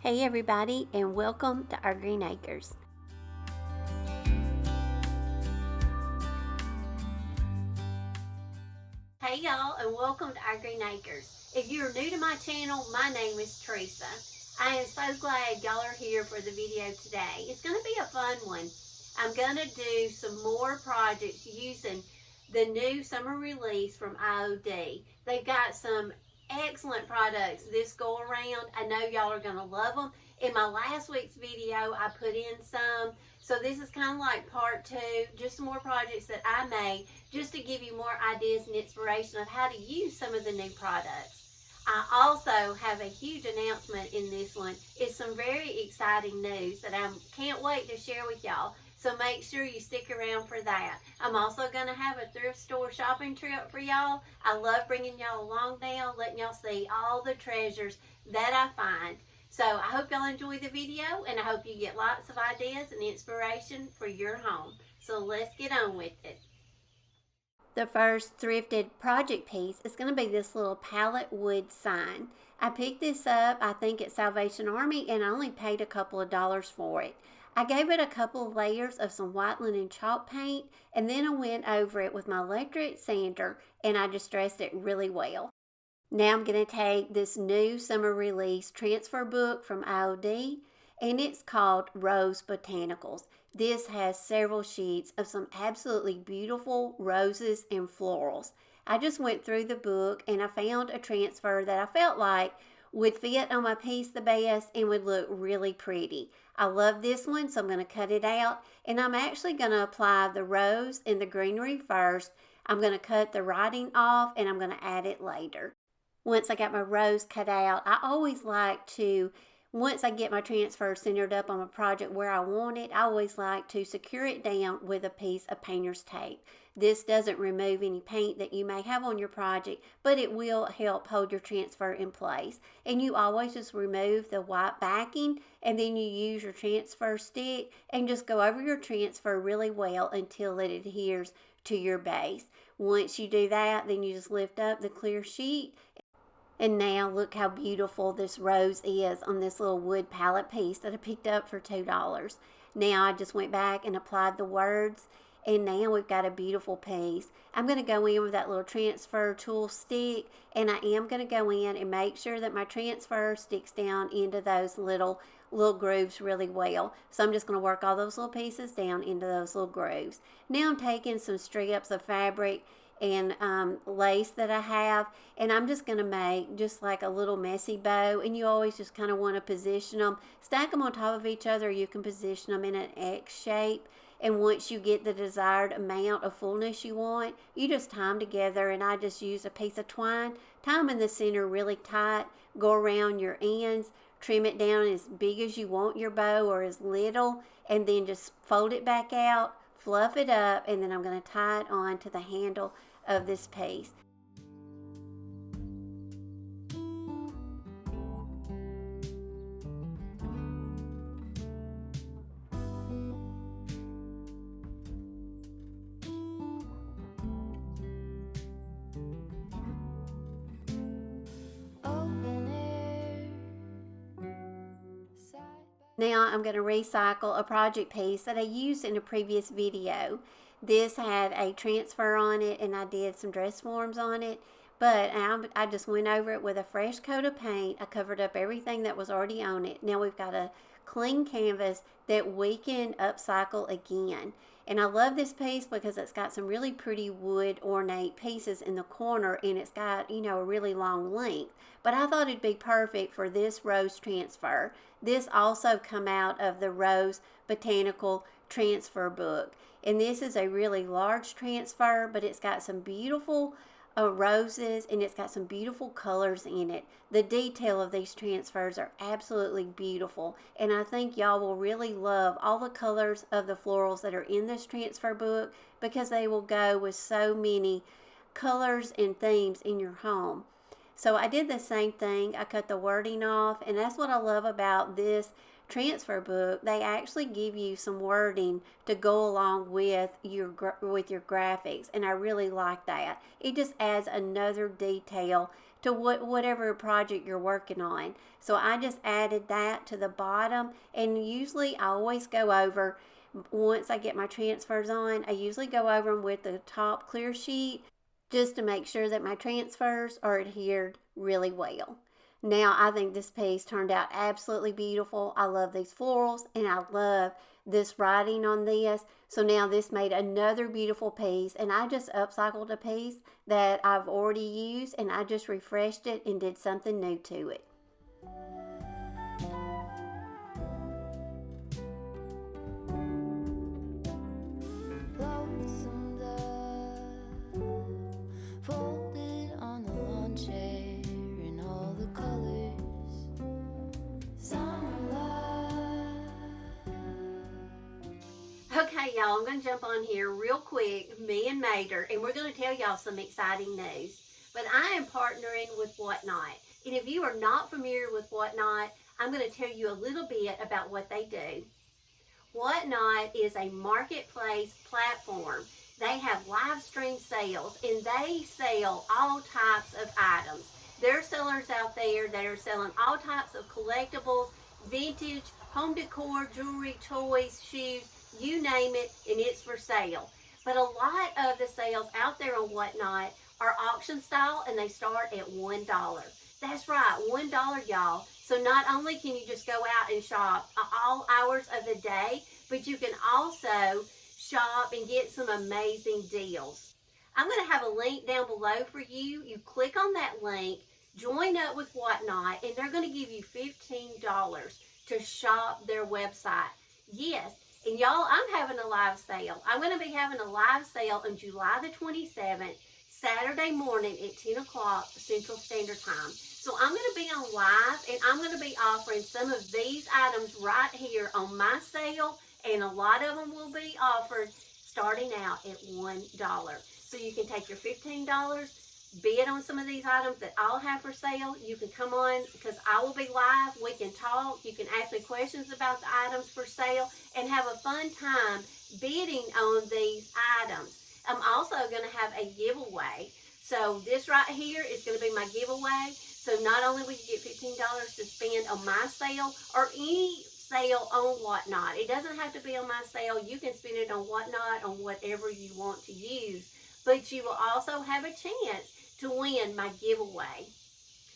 Hey everybody, and welcome to our Greene Acres. Hey y'all, and welcome to our Greene Acres. If you're new to my channel, my name is Teresa. I am so glad y'all are here for the video today. It's going to be a fun one. I'm going to do some more projects using the new summer release from IOD. They've got some excellent products this go around. I know y'all are going to love them. In my last week's video, I put in some. So this is kind of like part two, just some more projects that I made just to give you more ideas and inspiration of how to use some of the new products. I also have a huge announcement in this one. It's some very exciting news that I can't wait to share with y'all. So make sure you stick around for that. I'm also going to have a thrift store shopping trip for y'all. I love bringing y'all along now, letting y'all see all the treasures that I find. So I hope y'all enjoy the video, and I hope you get lots of ideas and inspiration for your home. So let's get on with it. The first thrifted project piece is going to be this little pallet wood sign. I picked this up, I think, at Salvation Army, and I only paid a couple of dollars for it. I gave it a couple of layers of some white linen chalk paint, and then I went over it with my electric sander, and I distressed it really well. Now I'm going to take this new summer release transfer book from IOD, and it's called Rose Botanicals. This has several sheets of some absolutely beautiful roses and florals. I just went through the book and I found a transfer that I felt like would fit on my piece the best and would look really pretty. I love this one, so I'm going to cut it out, and I'm actually going to apply the rose and the greenery first. I'm going to cut the writing off, and I'm going to add it later. Once I got my rose cut out, I always like to, once I get my transfer centered up on a project where I want it, I always like to secure it down with a piece of painter's tape. This doesn't remove any paint that you may have on your project, but it will help hold your transfer in place. And you always just remove the white backing, and then you use your transfer stick and just go over your transfer really well until it adheres to your base. Once you do that, then you just lift up the clear sheet. And now look how beautiful this rose is on this little wood pallet piece that I picked up for $2. Now I just went back and applied the words, and now we've got a beautiful piece. I'm going to go in with that little transfer tool stick, and I am going to go in and make sure that my transfer sticks down into those little grooves really well. So I'm just going to work all those little pieces down into those little grooves. Now I'm taking some strips of fabric and lace that I have, and I'm just going to make just like a little messy bow, and you always just kind of want to position them, stack them on top of each other. You can position them in an X shape, and once you get the desired amount of fullness you want, you just tie them together. And I just use a piece of twine, tie them in the center really tight, go around your ends, trim it down as big as you want your bow or as little, and then just fold it back out, fluff it up, and then I'm going to tie it on to the handle of this piece. Now I'm going to recycle a project piece that I used in a previous video. This had a transfer on it, and I did some dress forms on it, but I just went over it with a fresh coat of paint. I covered up everything that was already on it. Now we've got a clean canvas that we can upcycle again. And I love this piece because it's got some really pretty wood ornate pieces in the corner, and it's got, you know, a really long length. But I thought it'd be perfect for this rose transfer. This also come out of the Rose Botanical transfer book. And this is a really large transfer, but it's got some beautiful roses, and it's got some beautiful colors in it. The detail of these transfers are absolutely beautiful, and I think y'all will really love all the colors of the florals that are in this transfer book, because they will go with so many colors and themes in your home. So I did the same thing. I cut the wording off, and that's what I love about this transfer book. They actually give you some wording to go along with your graphics, and I really like that. It just adds another detail to whatever project you're working on. So I just added that to the bottom, and usually I always go over, once I get my transfers on, I usually go over them with the top clear sheet just to make sure that my transfers are adhered really well. Now, I think this piece turned out absolutely beautiful. I love these florals, and I love this writing on this. So now this made another beautiful piece, and I just upcycled a piece that I've already used, and I just refreshed it and did something new to it. Okay, y'all, I'm going to jump on here real quick, me and Mater, and we're going to tell y'all some exciting news. But I am partnering with Whatnot. And if you are not familiar with Whatnot, I'm going to tell you a little bit about what they do. Whatnot is a marketplace platform. They have live stream sales, and they sell all types of items. There are sellers out there that are selling all types of collectibles, vintage, home decor, jewelry, toys, shoes, you name it, and it's for sale. But a lot of the sales out there on Whatnot are auction style, and they start at $1. That's right, $1, y'all. So not only can you just go out and shop all hours of the day, but you can also shop and get some amazing deals. I'm going to have a link down below for you. You click on that link, join up with Whatnot, and they're going to give you $15 to shop their website. Yes. And y'all, I'm having a live sale. I'm going to be having a live sale on July the 27th, Saturday morning at 10 o'clock Central Standard Time. So I'm going to be on live, and I'm going to be offering some of these items right here on my sale, and a lot of them will be offered starting out at $1. So you can take your $15, bid on some of these items that I'll have for sale. You can come on because I will be live. We can talk. You can ask me questions about the items for sale and have a fun time bidding on these items. I'm also going to have a giveaway. So this right here is going to be my giveaway. So not only will you get $15 to spend on my sale or any sale on Whatnot. It doesn't have to be on my sale. You can spend it on Whatnot on whatever you want to use. But you will also have a chance to win my giveaway.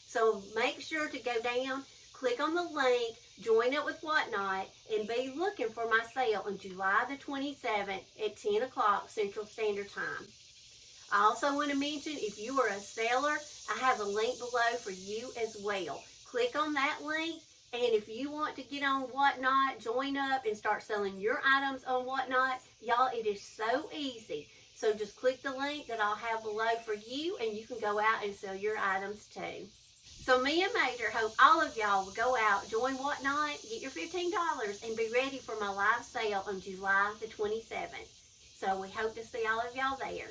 So make sure to go down, click on the link, join up with Whatnot, and be looking for my sale on July the 27th at 10 o'clock Central Standard Time. I also want to mention, if you are a seller, I have a link below for you as well. Click on that link, and if you want to get on Whatnot, join up and start selling your items on Whatnot, y'all, it is so easy. So just click the link that I'll have below for you, and you can go out and sell your items too. So me and Mater hope all of y'all will go out, join Whatnot, get your $15, and be ready for my live sale on July the 27th. So we hope to see all of y'all there.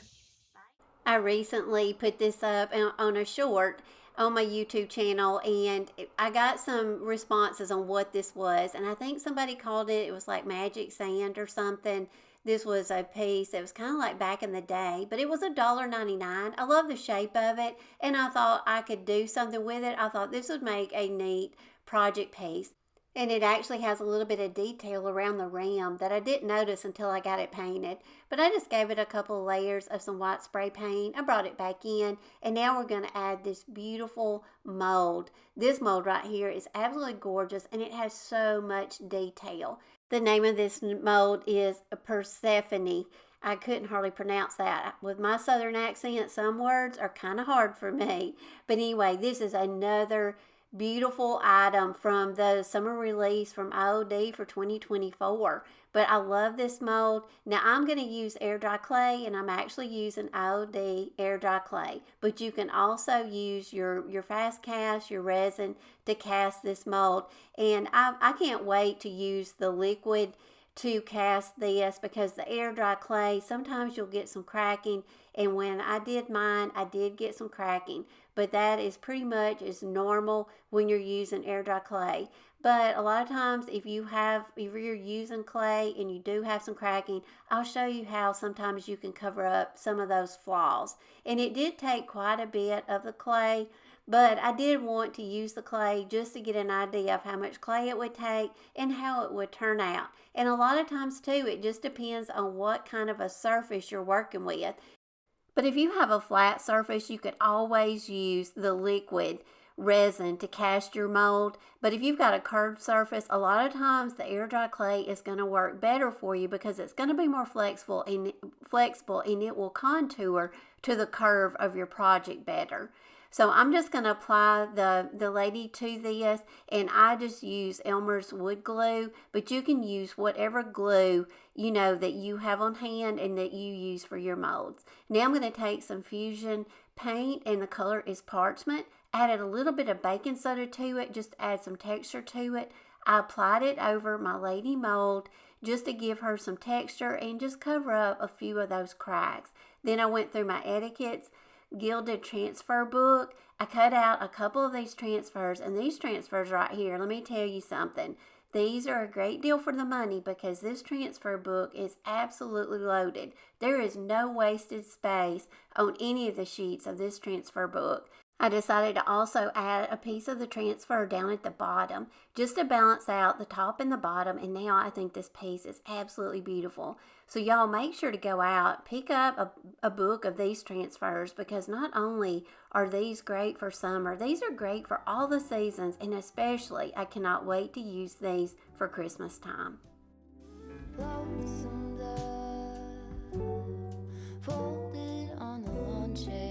Bye. I recently put this up on a short on my YouTube channel, and I got some responses on what this was, and I think somebody called it was like magic sand or something. This was a piece that was kind of like back in the day, but it was $1.99. I love the shape of it, and I thought I could do something with it. I thought this would make a neat project piece. And it actually has a little bit of detail around the rim that I didn't notice until I got it painted. But I just gave it a couple of layers of some white spray paint. I brought it back in, and now we're going to add this beautiful mold. This mold right here is absolutely gorgeous, and it has so much detail. The name of this mold is Persephone. I couldn't hardly pronounce that. With my southern accent, some words are kind of hard for me. But anyway, this is another beautiful item from the summer release from IOD for 2024. But I love this mold. Now I'm going to use air dry clay, and I'm actually using IOD air dry clay. But you can also use your fast cast, your resin to cast this mold. And I can't wait to use the liquid to cast this, because the air dry clay, sometimes you'll get some cracking, and when I did mine, I did get some cracking, but that is pretty much as normal when you're using air dry clay. But a lot of times if you're using clay and you do have some cracking, I'll show you how sometimes you can cover up some of those flaws. And it did take quite a bit of the clay, but I did want to use the clay just to get an idea of how much clay it would take and how it would turn out. And a lot of times too, it just depends on what kind of a surface you're working with. But if you have a flat surface, you could always use the liquid resin to cast your mold. But if you've got a curved surface, a lot of times the air dry clay is going to work better for you because it's going to be more flexible and it will contour to the curve of your project better. So I'm just going to apply the lady to this, and I just use Elmer's wood glue, but you can use whatever glue that you have on hand and that you use for your molds. Now I'm going to take some fusion paint, and the color is parchment. Added a little bit of baking soda to it, just to add some texture to it. I applied it over my lady mold just to give her some texture and just cover up a few of those cracks. Then I went through my etiquettes gilded transfer book. I cut out a couple of these transfers, and these transfers right here, let me tell you something. These are a great deal for the money because this transfer book is absolutely loaded. There is no wasted space on any of the sheets of this transfer book. I decided to also add a piece of the transfer down at the bottom just to balance out the top and the bottom, and now I think this piece is absolutely beautiful. So y'all make sure to go out, pick up a book of these transfers because not only are these great for summer, these are great for all the seasons, and especially I cannot wait to use these for Christmas time. Lonesome dove, folded on the lawn chair.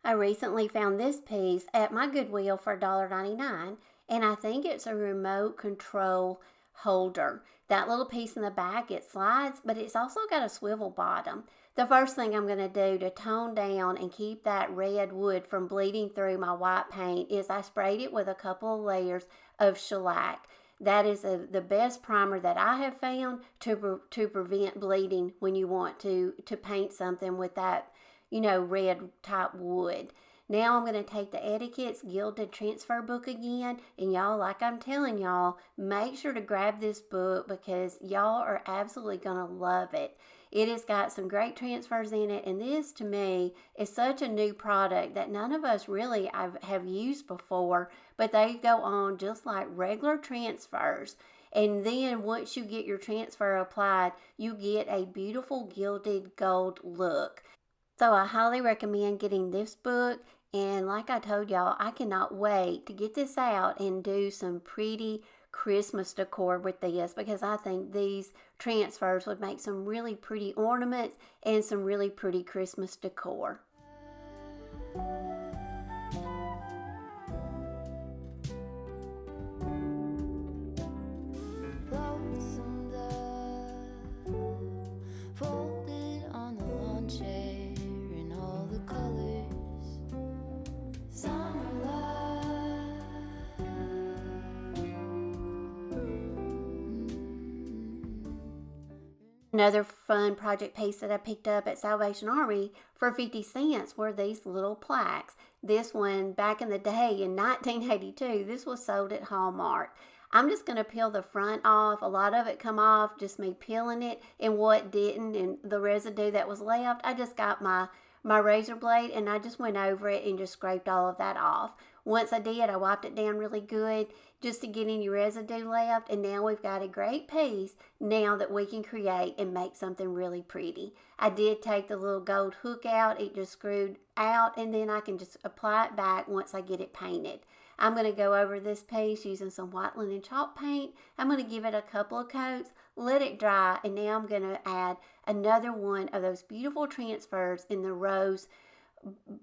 I recently found this piece at my Goodwill for $1.99, and I think it's a remote control holder. That little piece in the back, it slides, but it's also got a swivel bottom. The first thing I'm going to do to tone down and keep that red wood from bleeding through my white paint is I sprayed it with a couple of layers of shellac. That is the best primer that I have found to prevent bleeding when you want to paint something with that red type wood. Now I'm going to take the Etiquette's Gilded Transfer book again, and y'all, like I'm telling y'all, make sure to grab this book because y'all are absolutely going to love it. It has got some great transfers in it, and this to me is such a new product that none of us really have used before, but they go on just like regular transfers. And then once you get your transfer applied, you get a beautiful gilded gold look. So I highly recommend getting this book, and like I told y'all, I cannot wait to get this out and do some pretty Christmas decor with this because I think these transfers would make some really pretty ornaments and some really pretty Christmas decor. Another fun project piece that I picked up at Salvation Army for 50 cents were these little plaques. This one, back in the day in 1982, this was sold at Hallmark. I'm just going to peel the front off. A lot of it come off, just me peeling it, and what didn't, and the residue that was left, I just got my razor blade and I just went over it and just scraped all of that off. Once I did, I wiped it down really good just to get any residue left, and now we've got a great piece now that we can create and make something really pretty. I did take the little gold hook out, it just screwed out, and then I can just apply it back once I get it painted. I'm going to go over this piece using some white linen chalk paint. I'm going to give it a couple of coats, let it dry, and now I'm going to add another one of those beautiful transfers in the Rose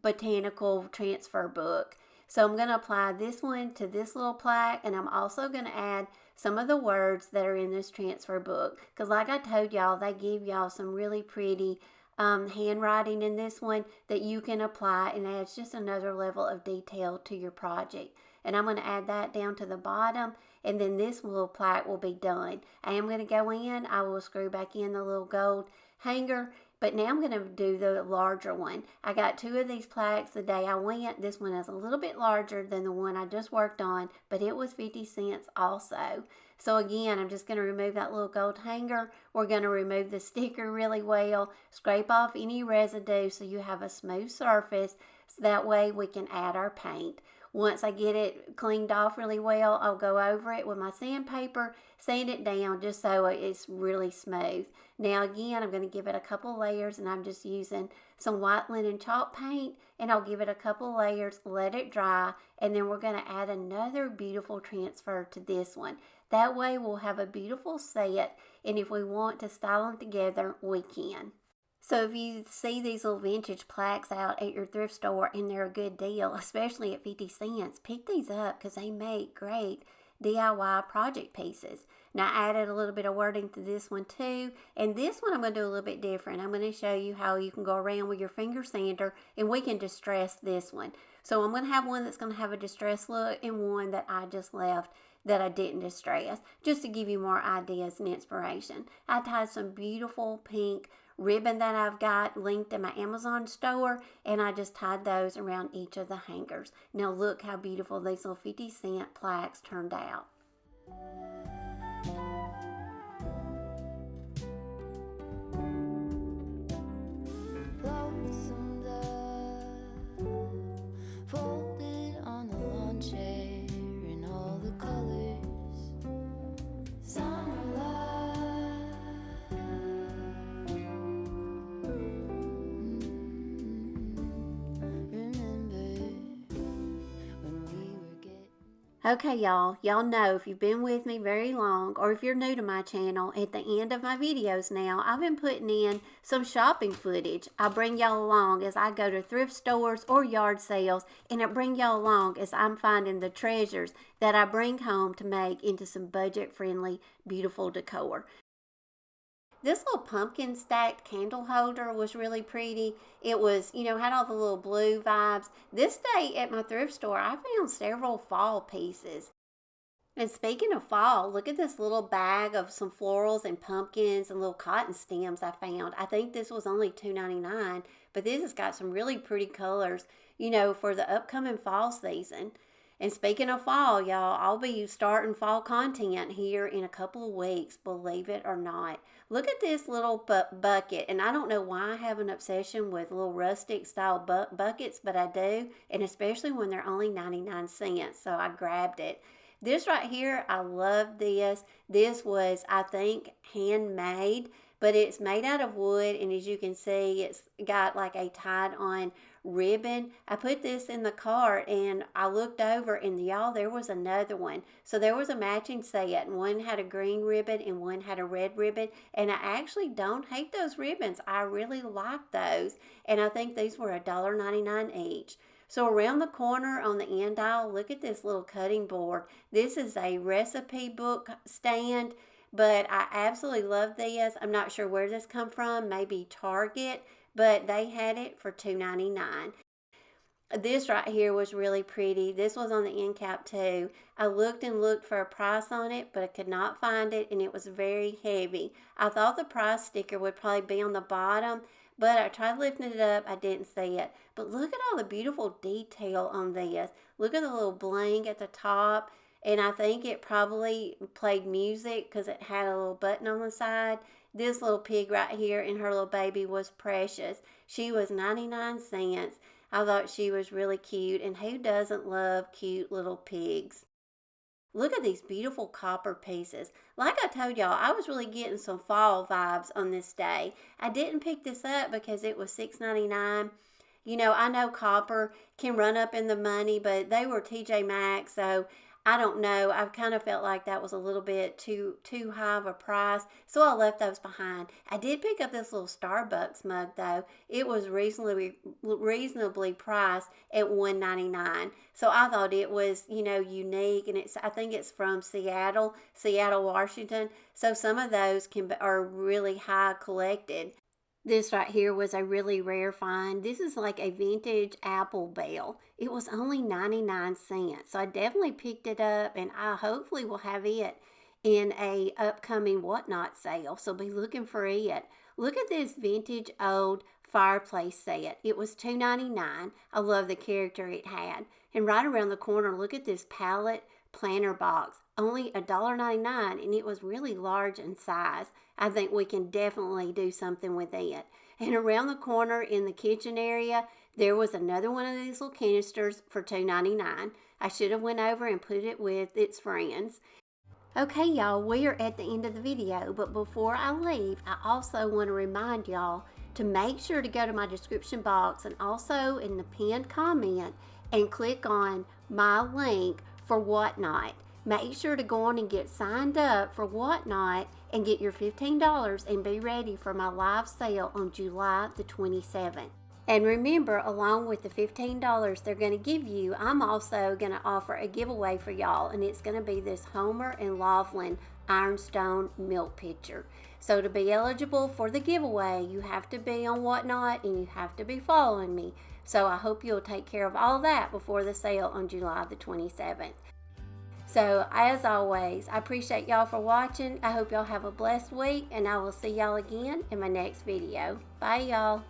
Botanical Transfer book. So I'm going to apply this one to this little plaque, and I'm also going to add some of the words that are in this transfer book. Because like I told y'all, they give y'all some really pretty handwriting in this one that you can apply, and adds just another level of detail to your project. And I'm going to add that down to the bottom, and then this little plaque will be done. I am going to go in, I will screw back in the little gold hanger, But now I'm going to do the larger one. I got 2 of these plaques the day I went. This one is a little bit larger than the one I just worked on, but it was 50 cents also. So again, I'm just going to remove that little gold hanger. We're going to remove the sticker really well, scrape off any residue so you have a smooth surface. So that way we can add our paint. Once I get it cleaned off really well, I'll go over it with my sandpaper, sand it down just so it's really smooth. Now again, I'm going to give it a couple layers, and I'm just using some white linen chalk paint, and I'll give it a couple layers, let it dry, and then we're going to add another beautiful transfer to this one. That way we'll have a beautiful set, and if we want to style them together, we can. So if you see these little vintage plaques out at your thrift store and they're a good deal, especially at 50 cents, pick these up because they make great DIY project pieces. Now I added a little bit of wording to this one too, and this one I'm going to do a little bit different. I'm going to show you how you can go around with your finger sander and we can distress this one. So I'm going to have one that's going to have a distress look and one that I just left that I didn't distress, just to give you more ideas and inspiration. I tied some beautiful pink ribbon that I've got linked in my Amazon store, and I just tied those around each of the hangers. Now look how beautiful these little 50-cent plaques turned out. Folded on the lawn chair in all the colors, summer love. Okay, y'all know if you've been with me very long, or if you're new to my channel, at the end of my videos now, I've been putting in some shopping footage. I bring y'all along as I go to thrift stores or yard sales, and I bring y'all along as I'm finding the treasures that I bring home to make into some budget-friendly, beautiful decor. This little pumpkin stacked candle holder was really pretty. It was, had all the little blue vibes. This day at my thrift store, I found several fall pieces. And speaking of fall, look at this little bag of some florals and pumpkins and little cotton stems I found. I think this was only $2.99, but this has got some really pretty colors, for the upcoming fall season. And speaking of fall, y'all, I'll be starting fall content here in a couple of weeks, believe it or not. Look at this little bucket, and I don't know why I have an obsession with little rustic style buckets, but I do, and especially when they're only 99 cents, so I grabbed it. This right here, I love this. This was, I think, handmade, but it's made out of wood, and as you can see, it's got like a tied-on ribbon. I put this in the cart, and I looked over, and y'all, there was another one. So there was a matching set, and one had a green ribbon and one had a red ribbon, and I actually don't hate those ribbons. I really like those, and I think these were $1.99 each. So around the corner on the end aisle, look at this little cutting board. This is a recipe book stand, but I absolutely love this. I'm not sure where this come from, maybe Target, but they had it for $2.99. This right here was really pretty. This was on the end cap too. I looked and looked for a price on it, but I could not find it, and it was very heavy. I thought the price sticker would probably be on the bottom, but I tried lifting it up. I didn't see it. But look at all the beautiful detail on this. Look at the little bling at the top, and I think it probably played music because it had a little button on the side. This little pig right here and her little baby was precious. She was 99 cents. I thought she was really cute, and who doesn't love cute little pigs? Look at these beautiful copper pieces. Like I told y'all, I was really getting some fall vibes on this day. I didn't pick this up because it was $6.99. I know copper can run up in the money, but they were TJ Maxx, so I don't know. I kind of felt like that was a little bit too high of a price, so I left those behind. I did pick up this little Starbucks mug, though. It was reasonably priced at $1.99, so I thought it was, unique, and I think it's from Seattle, Washington, so some of those are really high collected. This right here was a really rare find. This is like a vintage apple bell. It was only 99 cents. So I definitely picked it up, and I hopefully will have it in a upcoming whatnot sale. So be looking for it. Look at this vintage old fireplace set. It was $2.99. I love the character it had. And right around the corner, look at this Pallet planter box. Only $1.99, and it was really large in size. I think we can definitely do something with it. And around the corner in the kitchen area, there was another one of these little canisters for $2.99. I should have went over and put it with its friends. Okay, y'all, we are at the end of the video, but before I leave, I also want to remind y'all to make sure to go to my description box and also in the pinned comment and click on my link for Whatnot. Make sure to go on and get signed up for Whatnot and get your $15 and be ready for my live sale on July the 27th. And remember, along with the $15 they're going to give you, I'm also going to offer a giveaway for y'all, and it's going to be this Homer and Laughlin Ironstone milk pitcher. So to be eligible for the giveaway, you have to be on Whatnot and you have to be following me. So I hope you'll take care of all that before the sale on July the 27th. So as always, I appreciate y'all for watching. I hope y'all have a blessed week, and I will see y'all again in my next video. Bye, y'all.